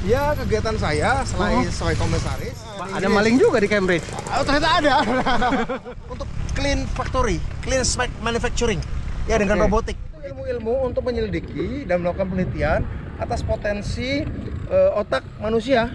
Ya, kegiatan saya selain sebagai komisaris. Ada maling juga di Cambridge. Oh, ternyata ada. Untuk clean factory, clean spec manufacturing. Ya, dengan robotik. Ilmu-ilmu untuk menyelidiki dan melakukan penelitian atas potensi otak manusia.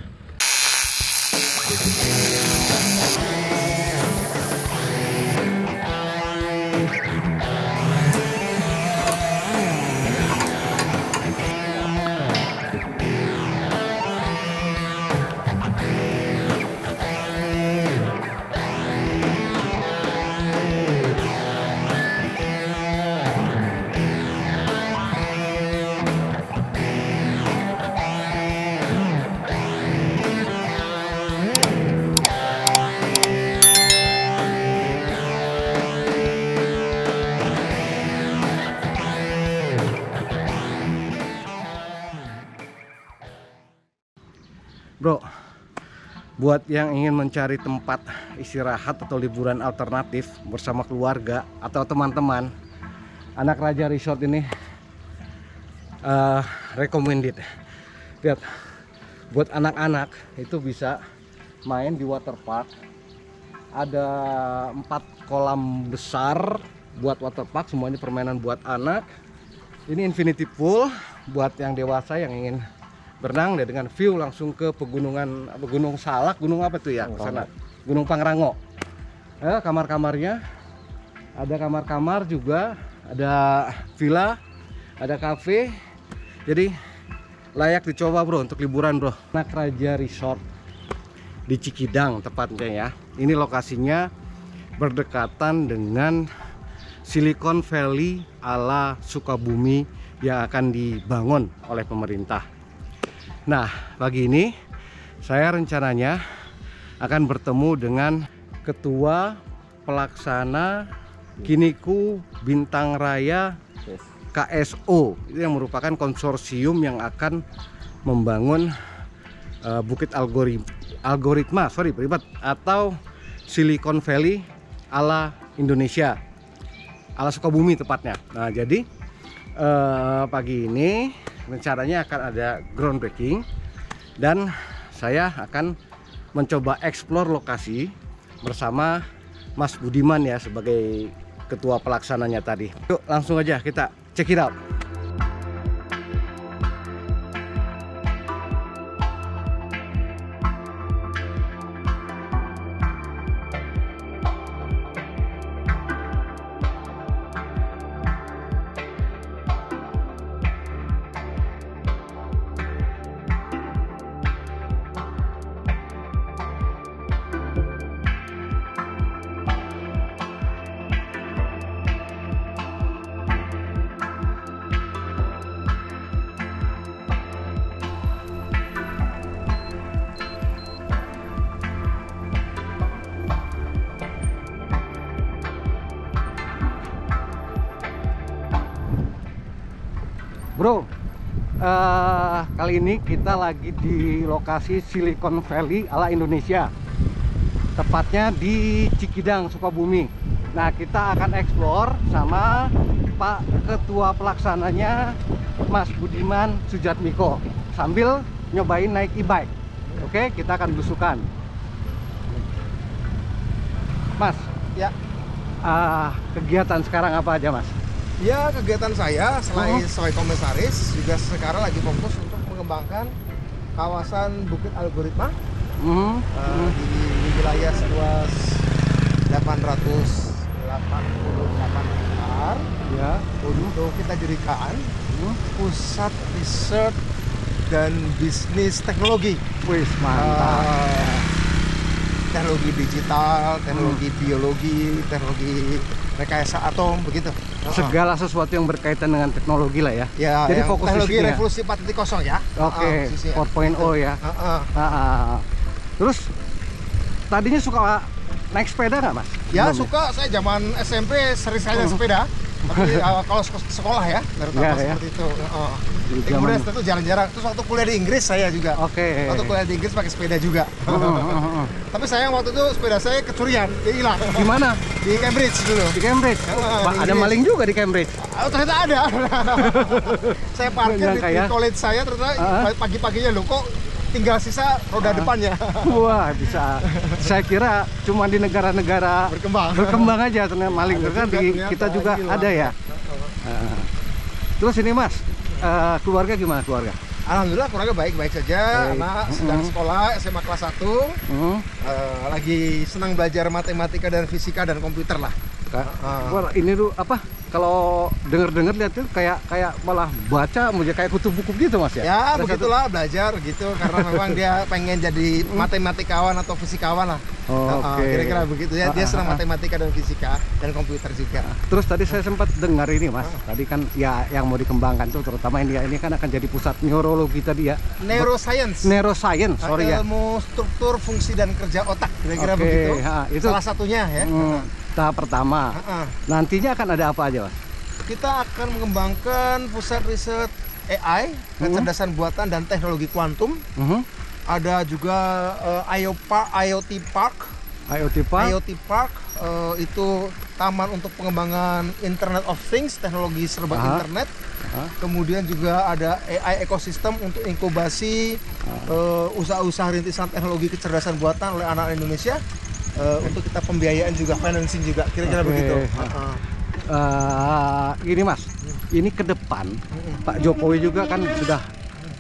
Bro, buat yang ingin mencari tempat istirahat atau liburan alternatif bersama keluarga atau teman-teman, Anak Raja Resort ini recommended. Lihat, buat anak-anak itu bisa main di waterpark. Ada 4 kolam besar buat waterpark, semuanya permainan buat anak. Ini infinity pool buat yang dewasa yang ingin berenang deh, dengan view langsung ke pegunungan, Gunung Salak, gunung apa tuh ya, sana Gunung Pangrango. Kamar-kamarnya ada, kamar-kamar juga ada, villa, ada cafe. Jadi layak dicoba bro untuk liburan bro. Anak Raja Resort di Cikidang tepatnya ya. Ini lokasinya berdekatan dengan Silicon Valley ala Sukabumi yang akan dibangun oleh pemerintah. Nah, pagi ini saya rencananya akan bertemu dengan Ketua Pelaksana Kiniku Bintang Raya KSO, itu yang merupakan konsorsium yang akan membangun Bukit Algoritma atau Silicon Valley ala Indonesia, ala Sukabumi tepatnya. Nah, jadi pagi ini rencananya akan ada groundbreaking dan saya akan mencoba explore lokasi bersama Mas Budiman ya, sebagai ketua pelaksananya tadi. Yuk langsung aja kita check it out. Bro, kali ini kita lagi di lokasi Silicon Valley ala Indonesia, tepatnya di Cikidang, Sukabumi. Nah, kita akan explore sama Pak Ketua Pelaksananya, Mas Budiman Sujatmiko, sambil nyobain naik e-bike. Oke, kita akan belusukan. Mas, Ya. Kegiatan sekarang apa aja Mas? Ya, kegiatan saya selain sebagai komisaris juga sekarang lagi fokus untuk mengembangkan kawasan Bukit Algoritma di wilayah seluas 888 hektar Ya. untuk kita jadikan pusat riset dan bisnis teknologi. Wih, mantap. Teknologi digital, teknologi biologi, teknologi rekayasa atom, begitu. Segala sesuatu yang berkaitan dengan teknologi lah ya. Ya, jadi fokus teknologi di revolusi 4.0 ya. Oke, 4.0 ya. Terus tadinya suka naik sepeda nggak Mas? Ya, Belum suka. Saya zaman SMP sering sekali naik sepeda. Tapi kalau sekolah ya, terutama seperti itu. Kemudian itu jarang-jarang. Terus waktu kuliah di Inggris saya juga. Oke. Waktu kuliah di Inggris pakai sepeda juga. Tapi sayang waktu itu sepeda saya kecurian, dia hilang. Gimana? Di Cambridge dulu. Di Cambridge? Ada maling juga di Cambridge? Oh, ternyata ada. Saya parkir di college saya, ternyata pagi-paginya loh kok tinggal sisa roda depannya. Wah, bisa. Saya kira cuma di negara-negara berkembang aja ternyata maling. Kan di kita juga ada ya. Terus ini Mas, keluarga gimana keluarga? Alhamdulillah keluarga baik-baik saja. Anak sedang sekolah SMA kelas 1. Lagi senang belajar matematika dan fisika dan komputer lah. Wah, ini tuh apa? Kalau denger-denger lihat tuh kayak malah baca kayak kutu buku gitu Mas ya? Ya begitulah belajar gitu karena memang dia pengen jadi matematikawan atau fisikawan lah. Kira-kira begitu ya. Dia senang matematika dan fisika dan komputer juga. Terus tadi saya sempat dengar ini Mas. Tadi kan ya yang mau dikembangkan tuh terutama ini kan akan jadi pusat neurologi tadi ya. Neuroscience, sorry ya. Ilmu struktur, fungsi dan kerja otak. Kira-kira begitu. Itu salah satunya ya. Tahap pertama. Nantinya akan ada apa aja Mas? Kita akan mengembangkan pusat riset AI, kecerdasan buatan dan teknologi kuantum. Ada juga IoT Park. Itu taman untuk pengembangan Internet of Things, teknologi serba internet. Kemudian juga ada AI ekosistem untuk inkubasi usaha-usaha rintisan teknologi kecerdasan buatan oleh anak Indonesia. Untuk kita pembiayaan juga, financing juga, kira-kira begitu. Gini Mas, ini ke depan Pak Jokowi juga kan sudah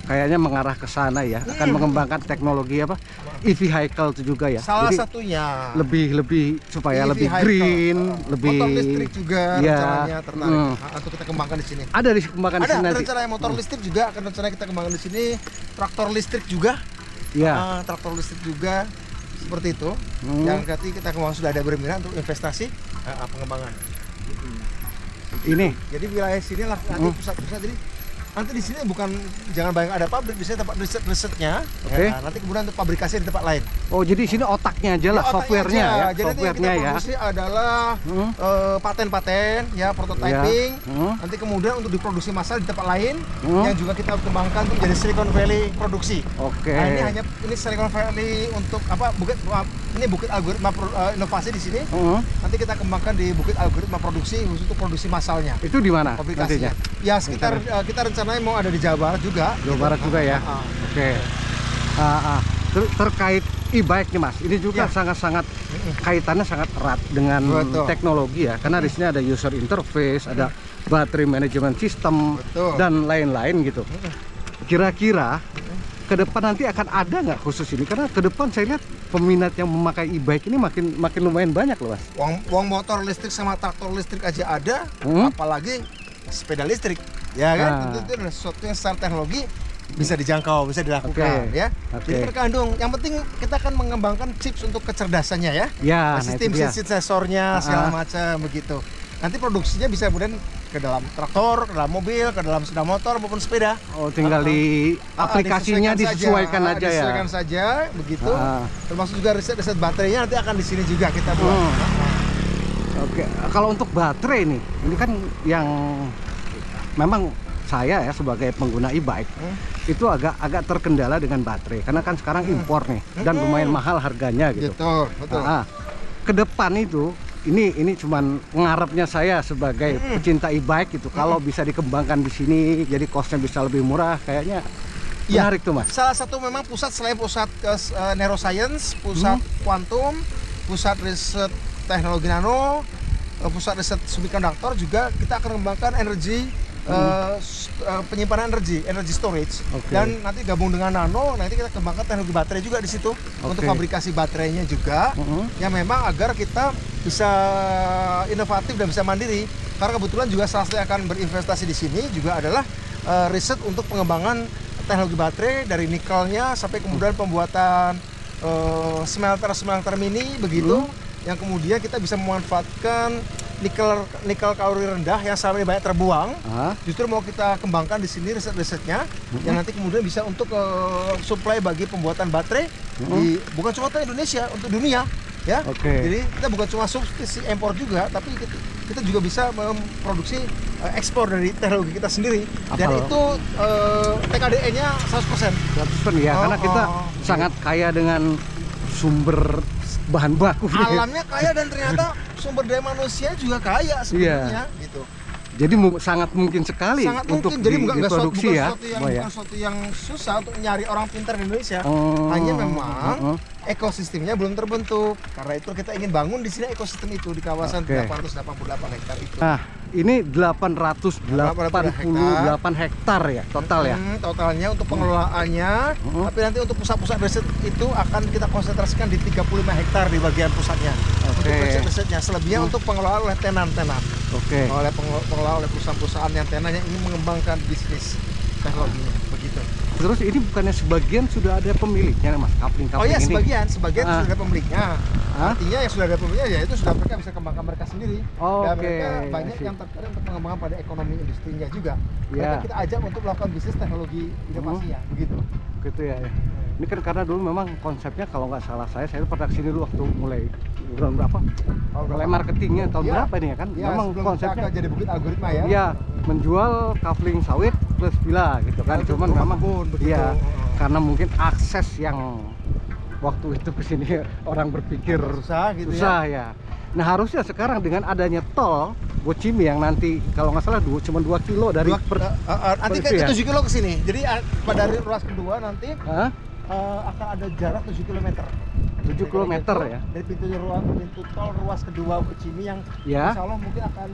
kayaknya mengarah ke sana ya, akan mengembangkan teknologi apa e-vehicle itu juga ya. Salah jadi satunya lebih supaya lebih green, lebih motor listrik juga rencananya tertarik untuk kita kembangkan di sini. Ada dikembangkan di sini nanti. Ada rencananya motor listrik juga akan rencananya kita kembangkan di sini, traktor listrik juga. Ya. Traktor listrik juga seperti itu. Yang nanti kita kembangkan sudah ada berminat untuk investasi pengembangan. Ini. Jadi wilayah sini lah nanti pusat-pusat. Jadi nanti di sini jangan bayang ada pabrik, di sini tempat risetnya. Nanti kemudian untuk pabrikasi di tempat lain. Oh, jadi sini otaknya aja lah, softwarenya ya. Jadi softwarenya yang kita produksi adalah paten-paten ya, prototyping. Nanti kemudian untuk diproduksi massal di tempat lain yang juga kita kembangkan untuk jadi Silicon Valley produksi. Nah, ini Silicon Valley untuk apa? Bukit algoritma inovasi di sini. Nanti kita kembangkan di bukit algoritma produksi khusus untuk produksi massalnya. Itu di mana? Pabrikasinya. Ya sekitar kita rencananya mau ada di Jawa Barat juga. Jawa Barat juga ya. Terkait e-bike nih Mas, ini juga sangat-sangat kaitannya sangat erat dengan teknologi ya, karena di sini ada user interface, ada battery management system dan lain-lain gitu. Kira-kira ke depan nanti akan ada nggak khusus ini? Karena ke depan saya lihat peminat yang memakai e-bike ini makin lumayan banyak loh Mas. Uang motor listrik sama traktor listrik aja ada, apalagi sepeda listrik. Ya kan, itu adalah sesuatu yang secara teknologi bisa dijangkau, bisa dilakukan ya. Jadi terkandung. Yang penting kita akan mengembangkan chips untuk kecerdasannya ya. Sistem sensornya segala macam begitu. Nanti produksinya bisa kemudian ke dalam traktor, ke dalam mobil, ke dalam sepeda motor maupun sepeda. Oh, tinggal di aplikasinya disesuaikan aja ya. Disesuaikan saja begitu. Termasuk juga riset baterainya nanti akan di sini juga kita buat. Kalau untuk baterai ini kan yang memang saya ya sebagai pengguna e-bike itu agak terkendala dengan baterai karena kan sekarang impor nih dan lumayan mahal harganya gitu. Betul. Ke depan itu ini cuman ngarepnya saya sebagai pecinta e-bike gitu. Kalau bisa dikembangkan di sini jadi costnya bisa lebih murah, kayaknya menarik tuh Mas. Salah satu memang pusat selain pusat neuroscience, pusat kuantum, pusat riset teknologi nano, pusat riset semiconductor juga kita akan mengembangkan energi penyimpanan energi storage dan nanti gabung dengan nano, nanti kita kembangkan teknologi baterai juga di situ untuk fabrikasi baterainya juga yang memang agar kita bisa inovatif dan bisa mandiri karena kebetulan juga salah satu yang akan berinvestasi di sini juga adalah riset untuk pengembangan teknologi baterai dari nikelnya sampai kemudian pembuatan smelter mini begitu yang kemudian kita bisa memanfaatkan nikel kalori rendah yang selama ini banyak terbuang. Justru mau kita kembangkan di sini riset-risetnya yang nanti kemudian bisa untuk supply bagi pembuatan baterai bukan cuma untuk Indonesia, untuk dunia ya. Jadi kita bukan cuma substitusi impor juga, tapi kita juga bisa memproduksi ekspor dari teknologi kita sendiri. Dan itu TKDE-nya 100%. 100% ya, karena kita sangat kaya dengan sumber bahan baku. Alamnya kaya dan ternyata sumber daya manusia juga kaya sebenarnya gitu. Jadi sangat mungkin sekali sangat untuk mungkin. Jadi bukan diproduksi ya, bukan suatu yang susah untuk nyari orang pintar di Indonesia. Hanya memang ekosistemnya belum terbentuk. Karena itu kita ingin bangun di sini ekosistem itu di kawasan 888 hektar itu. Nah, ini 888 hektar ya total ya. Totalnya untuk pengelolaannya. Tapi nanti untuk pusat-pusat riset itu akan kita konsentrasikan di 35 hektar di bagian pusatnya. Untuk riset-risetnya, selebihnya untuk pengelolaan oleh tenan-tenan. Oleh pengelola oleh perusahaan-perusahaan yang tenannya ini mengembangkan bisnis teknologinya begitu. Terus ini bukannya sebagian sudah ada pemiliknya mas, kapling-kapling oh ya, ini? sebagian sudah ada pemiliknya. Artinya yang sudah ada pemiliknya ya itu sudah mereka bisa kembangkan mereka sendiri. Dan mereka banyak yang tertarik untuk pengembangan pada ekonomi industrinya juga. Mereka kita ajak untuk melakukan bisnis teknologi inovasinya begitu. Gitu ya. Ini kan karena dulu memang konsepnya kalau nggak salah saya pernah kesini dulu waktu mulai tahun berapa? Mulai marketingnya tahun berapa nih ya kan? Memang konsepnya jadi Bukit Algoritma ya. Iya, menjual kafling sawit plus villa gitu kan. Cuman memang iya karena mungkin akses yang waktu itu kesini orang berpikir susah gitu ya. Nah harusnya sekarang dengan adanya tol Bocimi yang nanti kalau nggak salah cuma 2 kilo dari nanti ke 7 kilo ke sini. Jadi pada ruas kedua nanti akan ada jarak 7 km. 7 km ya. Dari pintu tol ruas kedua Bocimi yang insya Allah mungkin akan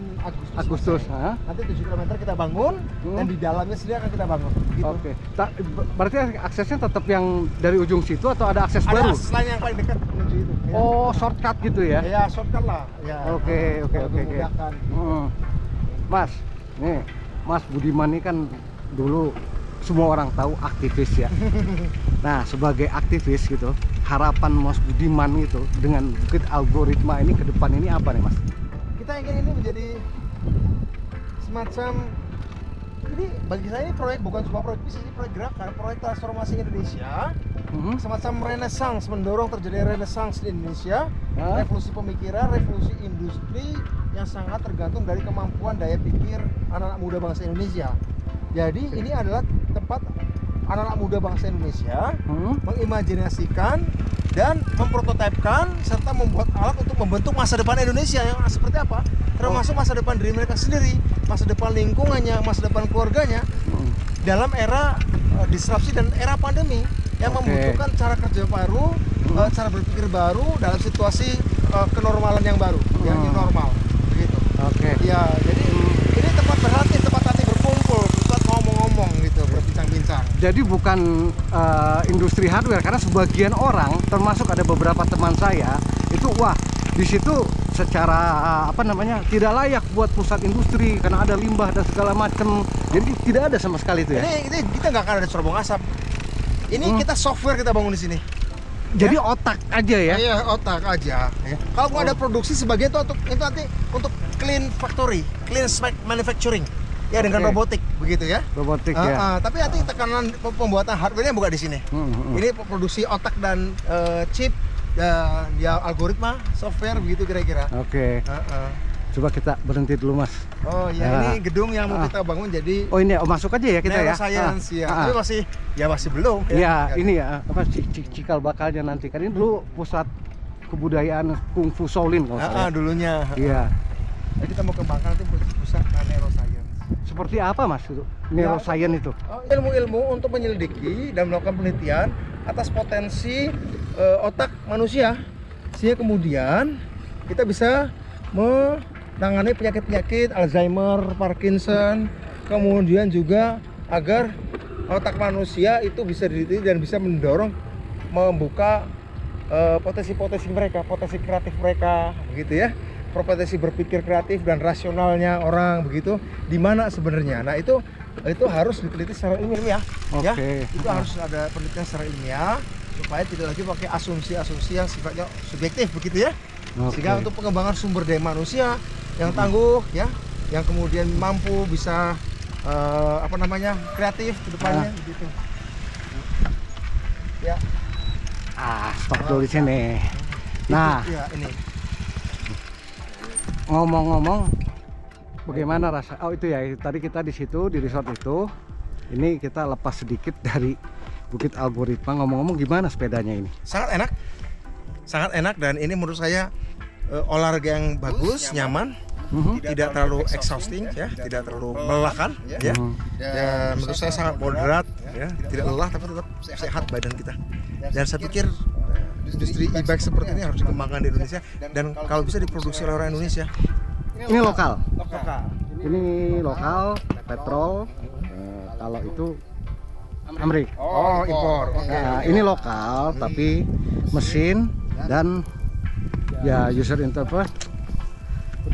Agustus. Nanti 7 km kita bangun dan di dalamnya sendiri akan kita bangun. Gitu. Berarti aksesnya tetap yang dari ujung situ atau ada akses baru? Ada akses lain yang paling dekat menuju itu. Oh, shortcut gitu ya? Ya, shortcut lah. Ya. Oke. Mas, nih Mas Budiman ini kan dulu semua orang tahu aktivis ya. Nah, sebagai aktivis gitu, harapan Mas Budiman itu dengan Bukit Algoritma ini ke depan ini apa nih Mas? Kita ingin ini menjadi semacam, ini bagi saya ini proyek bukan cuma proyek bisnis, ini proyek gerakan, proyek transformasi Indonesia. Semacam renaissance, mendorong terjadi renaissance di Indonesia. Revolusi pemikiran, revolusi industri yang sangat tergantung dari kemampuan daya pikir anak-anak muda bangsa Indonesia. Jadi ini adalah tempat anak-anak muda bangsa Indonesia mengimajinasikan dan memprototipkan serta membuat alat untuk membentuk masa depan Indonesia yang seperti apa, termasuk masa depan diri mereka sendiri, masa depan lingkungannya, masa depan keluarganya dalam era disrupsi dan era pandemi yang membutuhkan cara kerja baru, cara berpikir baru dalam situasi kenormalan yang baru, yang new normal begitu. Ya, jadi ini tempat berhenti, tempat hati berkumpul, tempat ngomong-ngomong gitu, berbincang-bincang. Jadi bukan industri hardware, karena sebagian orang, termasuk ada beberapa teman saya, itu wah di situ secara tidak layak buat pusat industri karena ada limbah dan segala macam. Jadi tidak ada sama sekali itu ya. Ini kita nggak akan ada cerobong asap. Ini kita software kita bangun di sini. Jadi otak aja ya? Iya, otak aja. Ya. Kalau mau ada produksi sebagian itu nanti untuk clean factory, clean smart manufacturing. Ya dengan robotik begitu ya. Robotik ya. Tapi nanti tekanan pembuatan hardware-nya bukan di sini. Ini produksi otak dan chip dan ya algoritma, software begitu kira-kira. Coba kita berhenti dulu Mas. Oh ya, ini gedung yang mau kita bangun jadi. Oh ini masuk aja ya kita Neuroscience ya. Tapi masih belum. Ya ini ya cikal bakalnya nanti kan ini dulu pusat kebudayaan kungfu Shaolin kalau saya. Dulunya. Iya. Jadi kita mau kembangkan nanti pusat neuroscience. Seperti apa Mas neuroscience itu? Ilmu-ilmu untuk menyelidiki dan melakukan penelitian atas potensi otak manusia, sehingga kemudian kita bisa menangani penyakit-penyakit Alzheimer, Parkinson, kemudian juga agar otak manusia itu bisa diteliti dan bisa mendorong membuka potensi-potensi mereka, potensi kreatif mereka, begitu ya, potensi berpikir kreatif dan rasionalnya orang begitu, di mana sebenarnya. Nah itu harus diteliti secara ilmiah, ya. Itu harus ada penelitian secara ilmiah supaya tidak lagi pakai asumsi-asumsi yang sifatnya subjektif begitu ya. Sehingga untuk pengembangan sumber daya manusia yang tangguh ya, yang kemudian mampu bisa kreatif ke depannya begitu. Ya. Stop dulu di sini. Nah, ini. Ngomong-ngomong, bagaimana rasa? Oh itu ya, tadi kita di situ di resort itu. Ini kita lepas sedikit dari Bukit Algoritma. Ngomong-ngomong, gimana sepedanya ini? Sangat enak dan ini menurut saya olahraga yang bagus, nyaman. tidak terlalu exhausting ya, tidak terlalu melelahkan ya. Ya menurut saya sangat moderat ya, tidak lelah tapi tetap sehat badan kita. Dan saya pikir industri e-bike seperti ini harus dikembangkan di Indonesia dan kalau bisa diproduksi oleh orang Indonesia. Ini lokal. Lokal. Ini lokal, petrol. Kalau itu Amerika. Oh, impor. Nah, ini lokal tapi mesin dan ya user interface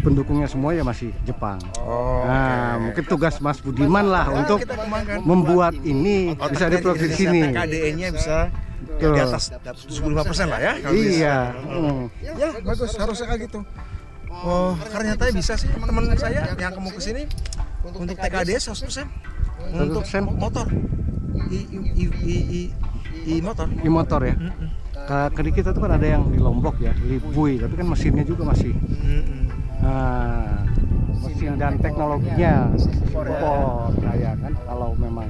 pendukungnya semua ya masih Jepang. Nah, mungkin tugas Mas Budiman lah untuk membuat ini bisa diproduksi di sini. TKDE-nya bisa di atas 75% lah ya. Iya. Ya bagus, harusnya kayak gitu. Oh, karena nyatanya bisa sih teman saya yang kamu kesini untuk TKDE 100%. Untuk motor. I-motor ya. Ke kita tuh kan ada yang di Lombok ya, Libui, tapi kan mesinnya juga masih mesin dan teknologinya impor ya kan. Kalau memang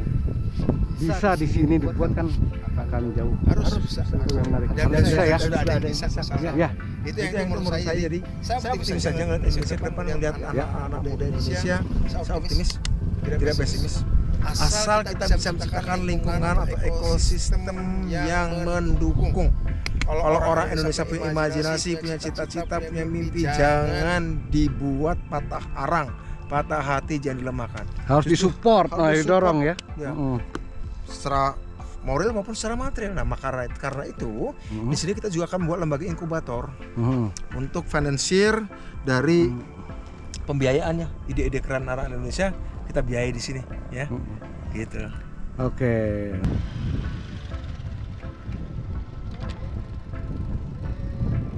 bisa di sini dibuat kan akan jauh. Harus Itu yang menarik. Dan Bisa ya. sudah ada di Ya. Itu yang menurut saya jadi saya optimis saja ngeliat Indonesia ke depan, melihat anak-anak muda Indonesia. Saya optimis, tidak pesimis. Asal kita bisa menciptakan lingkungan atau ekosistem yang mendukung. Kalau orang Indonesia punya imajinasi, punya cita-cita, punya mimpi, jangan dibuat patah arang, patah hati, jangan dilemahkan. Harus disupport, didorong ya. Secara moral maupun secara material. Nah, karena itu di sini kita juga akan membuat lembaga inkubator untuk financier dari pembiayaannya. Ide-ide keren anak Indonesia kita biayai di sini, ya. Gitu. Oke.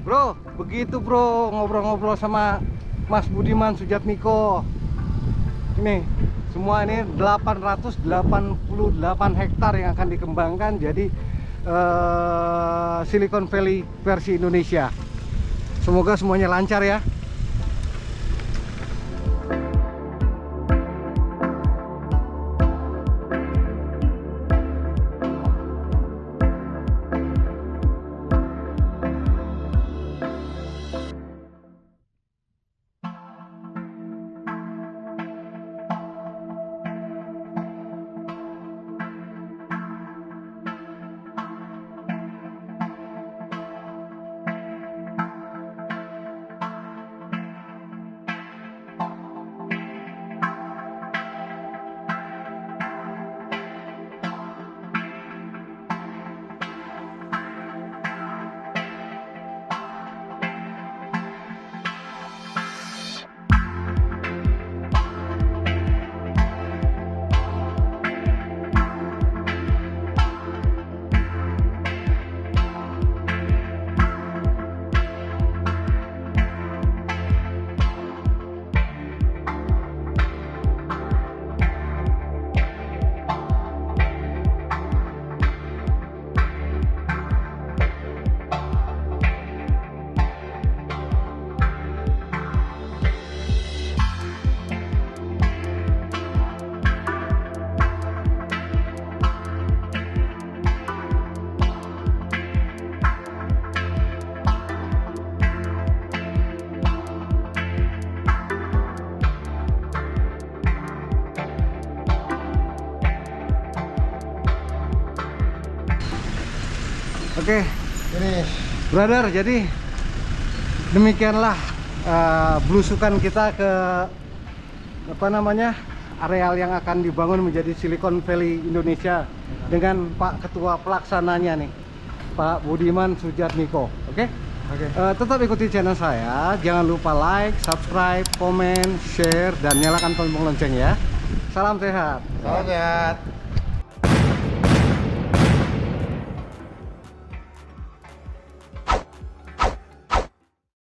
Bro, begitu bro ngobrol-ngobrol sama Mas Budiman Sujatmiko. Ini semua ini 888 hektar yang akan dikembangkan jadi Silicon Valley versi Indonesia. Semoga semuanya lancar ya. Oke, brother, jadi demikianlah belusukan kita ke areal yang akan dibangun menjadi Silicon Valley Indonesia dengan Pak Ketua Pelaksananya nih, Pak Budiman Sujatmiko. Oke? Tetap ikuti channel saya, jangan lupa like, subscribe, komen, share, dan nyalakan tombol lonceng ya. Salam sehat. Salam sehat.